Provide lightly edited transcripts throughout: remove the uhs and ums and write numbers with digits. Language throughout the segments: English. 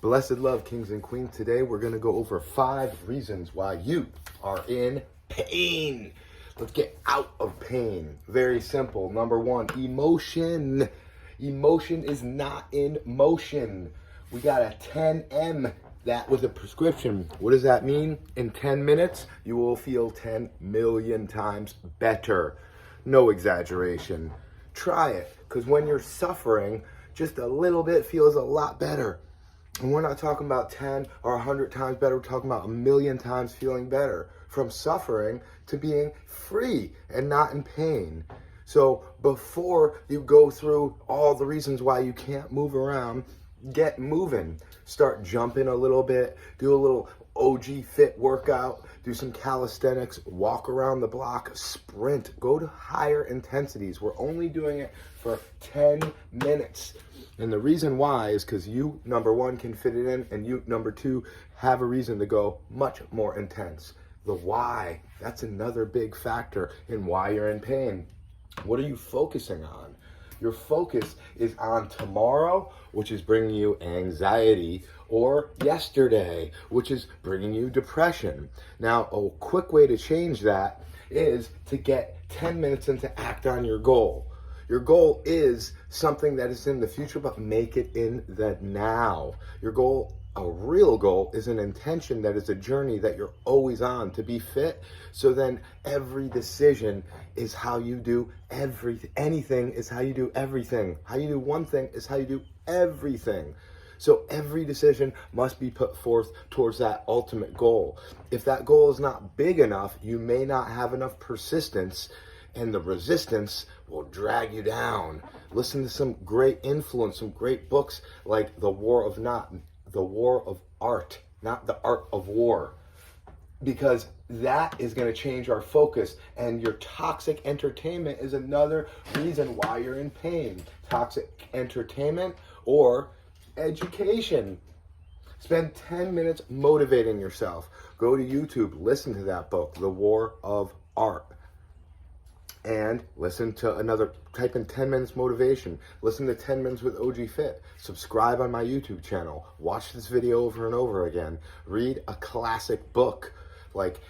Blessed love, kings and queens. Today we're going to go over 5 reasons why you are in pain. Let's get out of pain. Very simple. Number 1, emotion. Emotion is not in motion. We got a 10M. That was a prescription. What does that mean? In 10 minutes, you will feel 10 million times better. No exaggeration. Try it, because when you're suffering, just a little bit feels a lot better. And we're not talking about 10 or 100 times better. We're talking about 1,000,000 times feeling better. From suffering to being free and not in pain. So before you go through all the reasons why you can't move around, get moving. Start jumping a little bit. Do a little OG fit workout. Do some calisthenics. Walk around the block. Sprint. Go to higher intensities. We're only doing it for 10 minutes. And the reason why is because you, number 1, can fit it in, and you, number 2, have a reason to go much more intense. The why, that's another big factor in why you're in pain. What are you focusing on? Your focus is on tomorrow, which is bringing you anxiety, or yesterday, which is bringing you depression. Now, a quick way to change that is to get 10 minutes in to act on your goal. Your goal is something that is in the future, but make it in the now. Your goal, a real goal, is an intention that is a journey that you're always on to be fit. So then every decision is how you do anything is how you do everything. How you do one thing is how you do everything. So every decision must be put forth towards that ultimate goal. If that goal is not big enough, you may not have enough persistence, and the resistance will drag you down. Listen to some great influence, some great books like The War of Art, not the art of war. Because that is going to change our focus. And your toxic entertainment is another reason why you're in pain. Toxic entertainment or education. Spend 10 minutes motivating yourself. Go to YouTube, listen to that book, The War of Art. And listen to another, type in 10 minutes motivation. Listen to 10 minutes with OG Fit. Subscribe on my YouTube channel. Watch this video over and over again. Read a classic book, like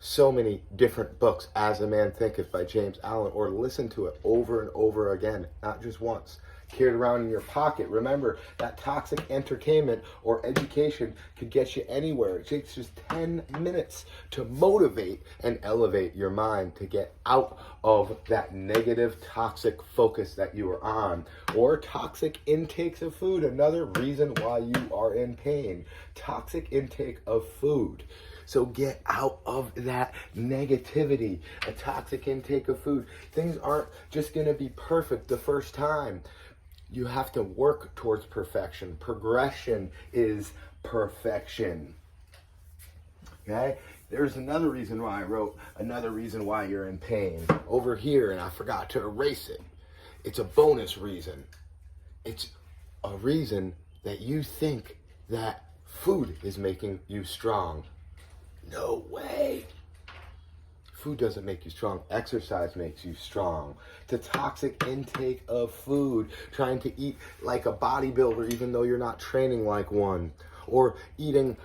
so many different books. As a Man Thinketh by James Allen, or listen to it over and over again, not just once. Carry it around in your pocket. Remember that toxic entertainment or education could get you anywhere. It takes just 10 minutes to motivate and elevate your mind to get out of that negative toxic focus that you are on. Or toxic intakes of food, another reason why you are in pain. Toxic intake of food. So get out of that negativity, a toxic intake of food. Things aren't just going to be perfect the first time. You have to work towards perfection. Progression is perfection. Okay? There's another reason why I wrote another reason why you're in pain over here, and I forgot to erase it. It's a bonus reason. It's a reason that you think that food is making you strong. No way. Food doesn't make you strong. Exercise makes you strong. The toxic intake of food, trying to eat like a bodybuilder even though you're not training like one, or eating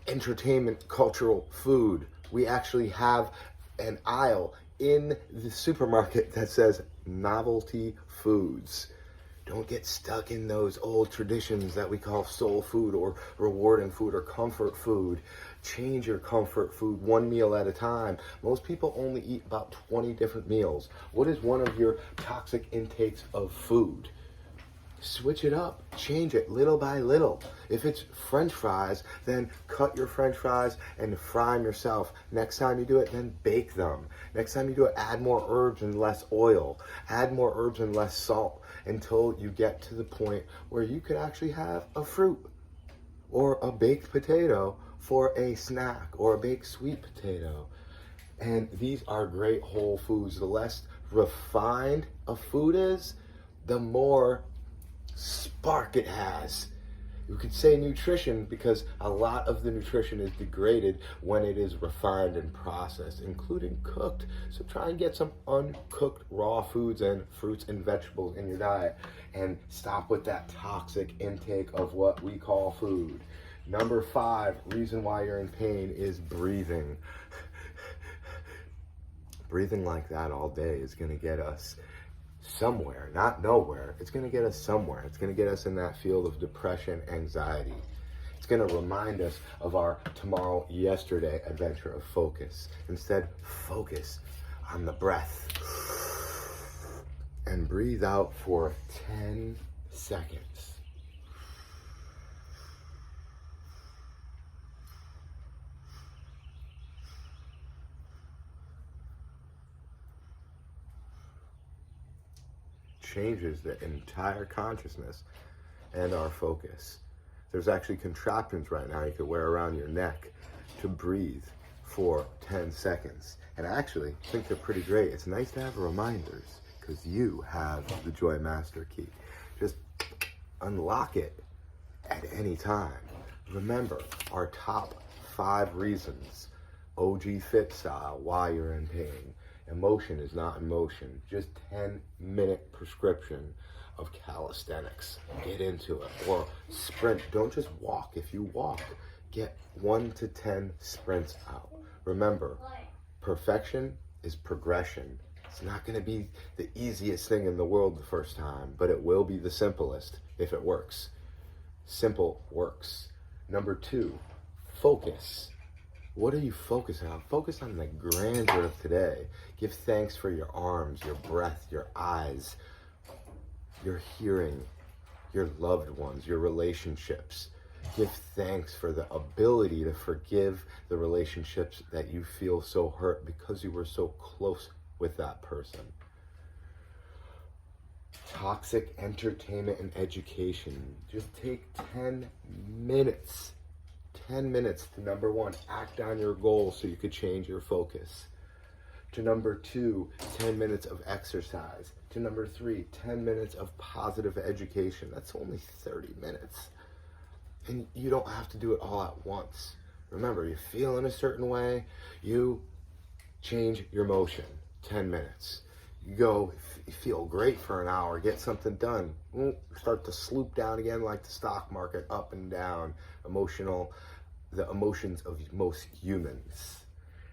entertainment cultural food. We actually have an aisle in the supermarket that says novelty foods. Don't get stuck in those old traditions that we call soul food or rewarding food or comfort food. Change your comfort food one meal at a time. Most people only eat about 20 different meals. What is one of your toxic intakes of food? Switch it up. Change it little by little. If it's French fries, then cut your French fries and fry them yourself. Next time you do it, then bake them. Next time you do it, add more herbs and less oil. Add more herbs and less salt until you get to the point where you could actually have a fruit or a baked potato for a snack, or a baked sweet potato. And these are great whole foods. The less refined a food is, the more spark it has. You could say nutrition because a lot of the nutrition is degraded when it is refined and processed, including cooked. So try and get some uncooked raw foods and fruits and vegetables in your diet, and stop with that toxic intake of what we call food. Number 5 reason why you're in pain is breathing. Breathing like that all day is going to get us somewhere, not nowhere. It's going to get us somewhere. It's going to get us in that field of depression, anxiety. It's going to remind us of our tomorrow, yesterday adventure of focus. Instead, focus on the breath and breathe out for 10 seconds. Changes the entire consciousness and our focus. There's actually contraptions right now you could wear around your neck to breathe for 10 seconds. And I actually think they're pretty great. It's nice to have reminders because you have the Joy Master Key. Just unlock it at any time. Remember our top 5 reasons, OG Fit style, why you're in pain. Emotion is not emotion. Just 10-minute prescription of calisthenics. Get into it. Or sprint. Don't just walk. If you walk, get 1 to 10 sprints out. Remember, perfection is progression. It's not going to be the easiest thing in the world the first time, but it will be the simplest if it works. Simple works. Number 2, focus. What are you focusing on? Focus on the grandeur of today. Give thanks for your arms, your breath, your eyes, your hearing, your loved ones, your relationships. Give thanks for the ability to forgive the relationships that you feel so hurt because you were so close with that person. Toxic entertainment and education. Just take 10 minutes. 10 minutes to number 1, act on your goal so you could change your focus. To number 2, 10 minutes of exercise. To number 3, 10 minutes of positive education. That's only 30 minutes. And you don't have to do it all at once. Remember, you feel in a certain way, you change your motion. 10 minutes. You go, you feel great for an hour, get something done. Start to sloop down again like the stock market, up and down. The emotions of most humans.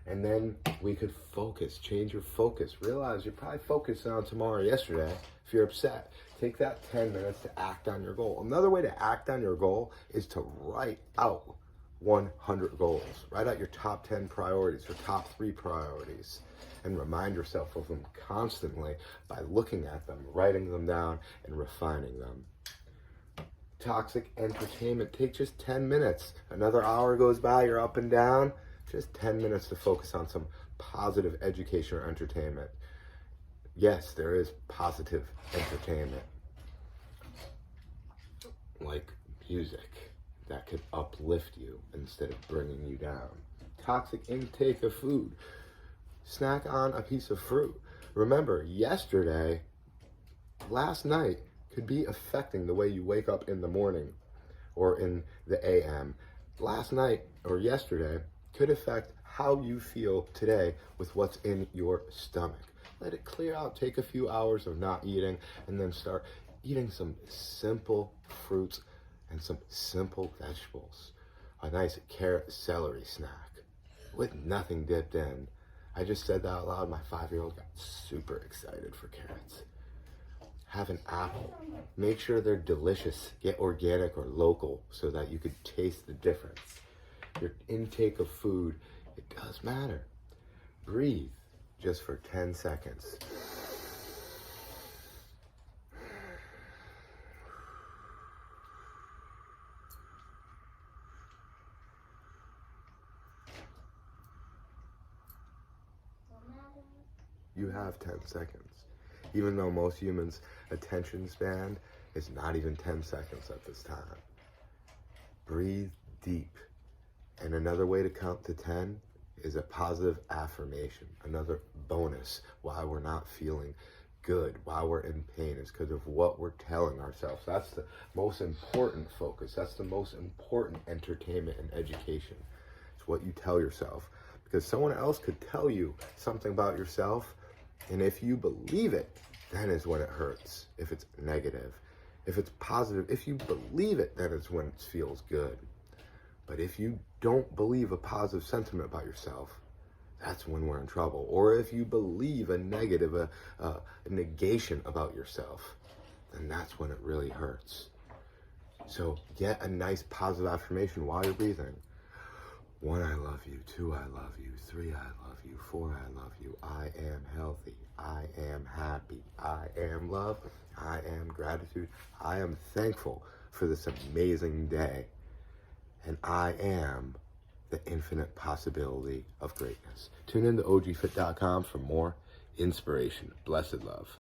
And then we could focus, change your focus. Realize you're probably focusing on tomorrow, yesterday. If you're upset, take that 10 minutes to act on your goal. Another way to act on your goal is to write out 100 goals. Write out your top 10 priorities or top 3 priorities and remind yourself of them constantly by looking at them, writing them down, and refining them. Toxic entertainment, take just 10 minutes. Another hour goes by, you're up and down. Just 10 minutes to focus on some positive education or entertainment. Yes, there is positive entertainment, like music that could uplift you instead of bringing you down. Toxic intake of food. Snack on a piece of fruit. Remember, last night, could be affecting the way you wake up in the morning or in the AM. Last night or yesterday could affect how you feel today with what's in your stomach. Let it clear out. Take a few hours of not eating and then start eating some simple fruits and some simple vegetables. A nice carrot celery snack with nothing dipped in. I just said that out loud. My 5-year-old got super excited for carrots. Have an apple. Make sure they're delicious. Get organic or local so that you could taste the difference. Your intake of food, it does matter. Breathe just for 10 seconds. You have 10 seconds. Even though most humans' attention span is not even 10 seconds at this time. Breathe deep. And another way to count to 10 is a positive affirmation. Another bonus why we're not feeling good, why we're in pain, is because of what we're telling ourselves. That's the most important focus. That's the most important entertainment and education. It's what you tell yourself. Because someone else could tell you something about yourself, and if you believe it, then is when it hurts. If it's negative. If it's positive, if you believe it, then is when it feels good. But if you don't believe a positive sentiment about yourself, that's when we're in trouble. Or if you believe a negative, a negation about yourself, then that's when it really hurts. So get a nice positive affirmation while you're breathing. 1, I love you. 2, I love you. 3, I love you. 4, I love you. I am healthy. I am happy. I am love. I am gratitude. I am thankful for this amazing day. And I am the infinite possibility of greatness. Tune in to ogfit.com for more inspiration. Blessed love.